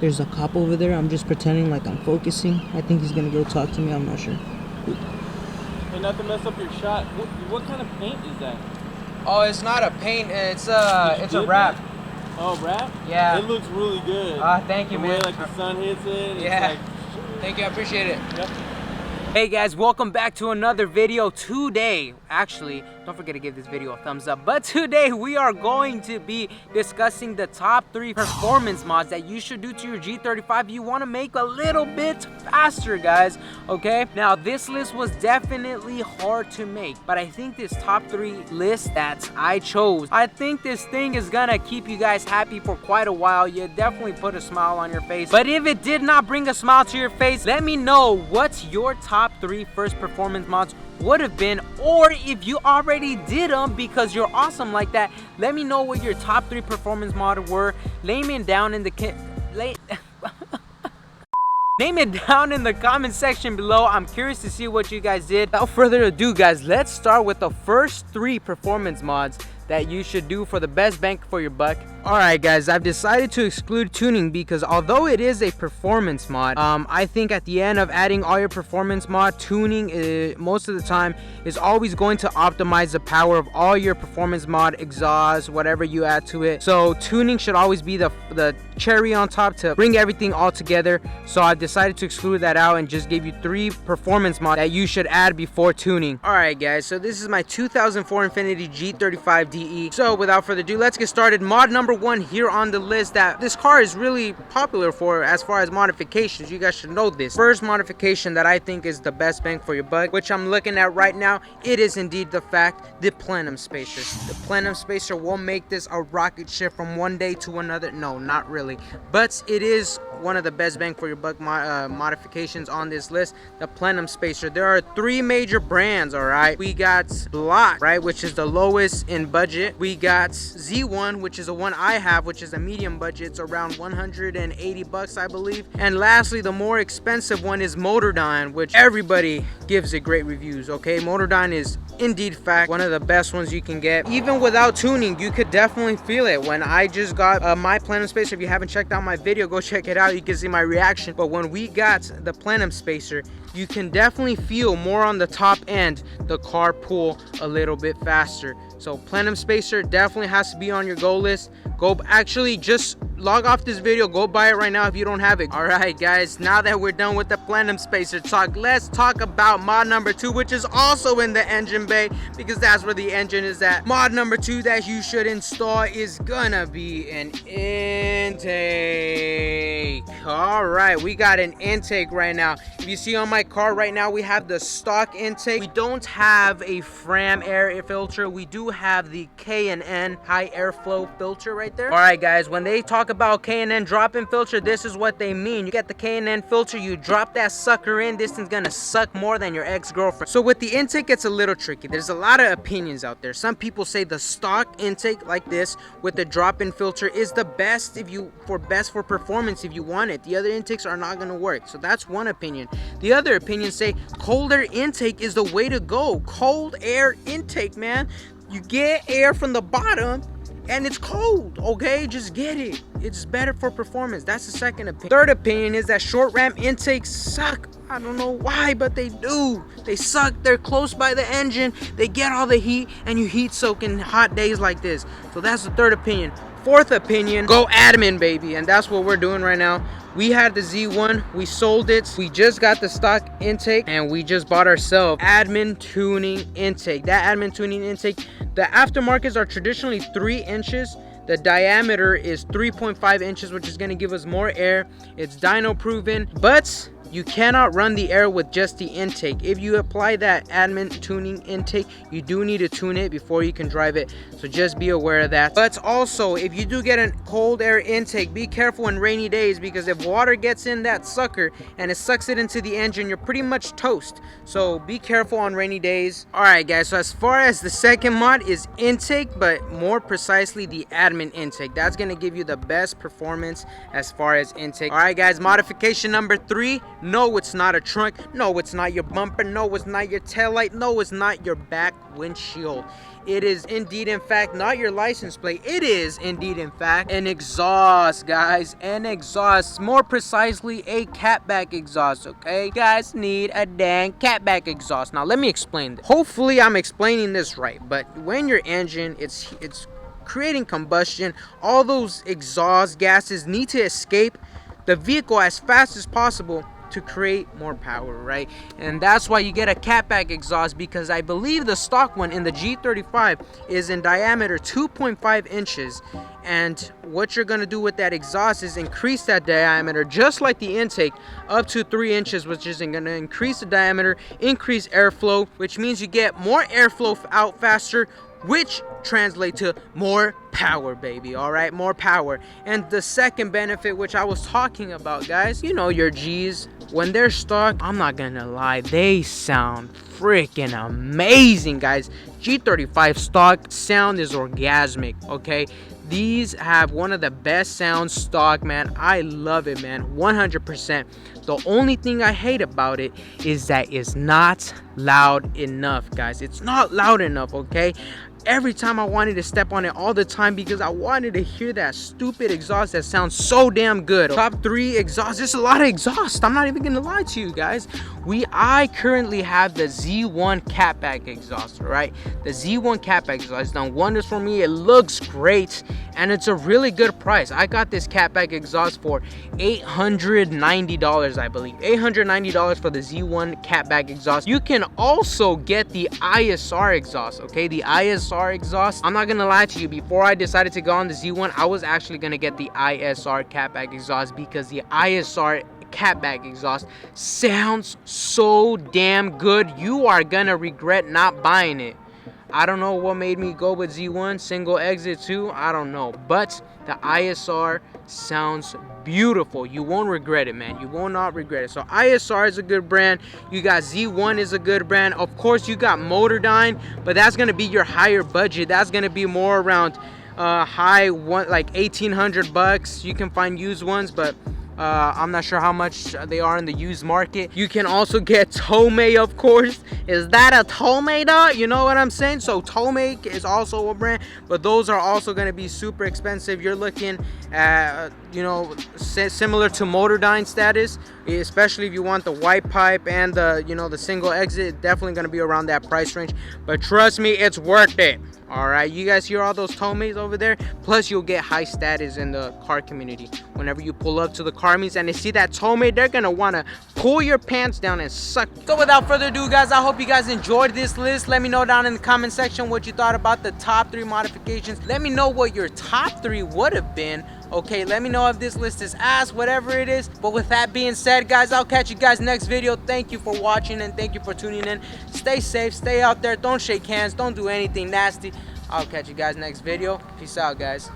There's a cop over there. I'm just pretending like I'm focusing. I think he's gonna go talk to me. I'm not sure. Hey, not to mess up your shot. What kind of paint is that? Oh, it's not a paint. It's a wrap. Oh, wrap? Yeah. It looks really good. Thank you, the man. The way like the sun hits it. Yeah. It's like, thank you. I appreciate it. Yep. Hey guys, welcome back to another video. Today, actually, don't forget to give this video a thumbs up, but today we are going to be discussing the top 3 performance mods that you should do to your G35 you want to make a little bit faster, guys. Okay, now this list was definitely hard to make, but I think this top 3 list that I chose, I think this thing is gonna keep you guys happy for quite a while. You definitely put a smile on your face, but if it did not bring a smile to your face, let me know what's your top 3 first performance mods would have been, or if you already did them because you're awesome like that, let me know what your top 3 performance mods were. Name it down in the name it down in the comment section below. I'm curious to see what you guys did. Without further ado, guys, let's start with the first 3 performance mods that you should do for the best bang for your buck. Alright guys, I've decided to exclude tuning because although it is a performance mod, I think at the end of adding all your performance mod, tuning most of the time is always going to optimize the power of all your performance mod, exhaust, whatever you add to it. So tuning should always be the cherry on top to bring everything all together. So I decided to exclude that out and just give you 3 performance mods that you should add before tuning. Alright guys, so this is my 2004 Infiniti G35 DE. So without further ado, let's get started. Mod number 1 here on the list that this car is really popular for as far as modifications. You guys should know this. First modification that I think is the best bang for your buck, which I'm looking at right now, it is indeed the fact, the plenum spacer. The plenum spacer will make this a rocket ship from one day to another. No, not really, but it is one of the best bang for your buck modifications on this list, the plenum spacer. There are 3 major brands. All right, we got Block, right, which is the lowest in budget. We got Z1, which is the one I have, which is a medium budget. It's around 180 bucks, I believe. And lastly, the more expensive one is Motordyne, which everybody gives it great reviews. Okay, Motordyne is indeed fact one of the best ones you can get. Even without tuning, you could definitely feel it. When I just got my plenum spacer, if you haven't checked out my video, go check it out. You can see my reaction. But when we got the plenum spacer, you can definitely feel more on the top end the car pull a little bit faster. So plenum spacer definitely has to be on your goal list. Go, actually just log off this video, go buy it right now if you don't have it. All right guys, now that we're done with the plenum spacer talk, let's talk about mod number 2, which is also in the engine bay because that's where the engine is at. Mod number 2 that you should install is gonna be an intake. All right, we got an intake right now. If you see on my car right now, we have the stock intake. We don't have a Fram air filter. We do have the K&N high airflow filter right there. All right guys, when they talk about K&N drop-in filter, this is what they mean. You get the K&N filter, you drop that sucker in, this thing's gonna suck more than your ex-girlfriend. So with the intake, it's a little tricky. There's a lot of opinions out there. Some people say the stock intake like this with the drop-in filter is the best best for performance if you want it. The other intakes are not gonna work. So that's one opinion. The other opinions say cold air intake is the way to go. Cold air intake, man. You get air from the bottom and it's cold, okay? Just get it. It's better for performance. That's the second opinion. Third opinion is that short ramp intakes suck. I don't know why, but they do. They suck. They're close by the engine. They get all the heat, and you heat soak in hot days like this. So that's the third opinion. Fourth opinion, go admin, baby. And that's what we're doing right now. We had the Z1, we sold it. We just got the stock intake and we just bought ourselves admin tuning intake. That admin tuning intake, the aftermarkets are traditionally 3 inches. The diameter is 3.5 inches, which is gonna give us more air. It's dyno proven, but you cannot run the air with just the intake. If you apply that admin tuning intake, you do need to tune it before you can drive it. So just be aware of that. But also, if you do get a cold air intake, be careful in rainy days because if water gets in that sucker and it sucks it into the engine, you're pretty much toast. So be careful on rainy days. All right, guys. So as far as the second mod is intake, but more precisely the admin admin intake. That's gonna give you the best performance as far as intake. All right, guys, modification number 3. No, it's not a trunk. No, it's not your bumper. No, it's not your tail light. No, it's not your back windshield. It is indeed, in fact, not your license plate. It is indeed, in fact, an exhaust, guys. An exhaust. More precisely, a catback exhaust, okay? You guys need a dang catback exhaust. Now, let me explain this. Hopefully, I'm explaining this right. But when your engine, it's creating combustion, all those exhaust gases need to escape the vehicle as fast as possible to create more power, right? And that's why you get a catback exhaust, because I believe the stock one in the G35 is in diameter 2.5 inches. And what you're gonna do with that exhaust is increase that diameter, just like the intake, up to 3 inches, which is gonna increase the diameter, increase airflow, which means you get more airflow out faster, which translate to more power, baby. All right, more power. And the second benefit, which I was talking about, guys, you know, your G's, when they're stock, I'm not gonna lie, they sound freaking amazing, guys. G35 stock sound is orgasmic, okay? These have one of the best sounds stock, man. I love it, man, 100%. The only thing I hate about it is that it's not loud enough, guys. It's not loud enough, okay? Every time I wanted to step on it all the time because I wanted to hear that stupid exhaust that sounds so damn good. Top 3 exhaust. There's a lot of exhaust. I'm not even gonna lie to you guys. I currently have the Z1 catback exhaust, right? The Z1 catback exhaust has done wonders for me. It looks great and it's a really good price. I got this catback exhaust for $890, I believe. $890 for the Z1 catback exhaust. You can also get the ISR exhaust, okay? The ISR exhaust. I'm not gonna lie to you, before I decided to go on the Z1, I was actually gonna get the ISR catback exhaust because the ISR catback exhaust sounds so damn good. You are gonna regret not buying it. I don't know what made me go with Z1 single exit 2. I don't know, but the ISR sounds beautiful. You won't regret it, man. You will not regret it. So ISR is a good brand. You got Z1 is a good brand. Of course, you got Motordyne, but that's gonna be your higher budget. That's gonna be more around high one, like 1,800 bucks. You can find used ones, but I'm not sure how much they are in the used market. You can also get Tomei, of course. Is that a Tomei, dog? You know what I'm saying? So Tomei is also a brand, but those are also going to be super expensive. You're looking at, you know, similar to Motordyne status, especially if you want the white pipe and the, you know, the single exit. Definitely going to be around that price range, but trust me, it's worth it. All right, you guys hear all those Tomeis over there? Plus, you'll get high status in the car community. Whenever you pull up to the car meets and they see that Tomei, they're gonna wanna pull your pants down and suck. So without further ado, guys, I hope you guys enjoyed this list. Let me know down in the comment section what you thought about the top 3 modifications. Let me know what your top 3 would have been. Okay, let me know if this list is ass, whatever it is. But with that being said, guys, I'll catch you guys next video. Thank you for watching and thank you for tuning in. Stay safe, stay out there, don't shake hands, don't do anything nasty. I'll catch you guys next video. Peace out, guys.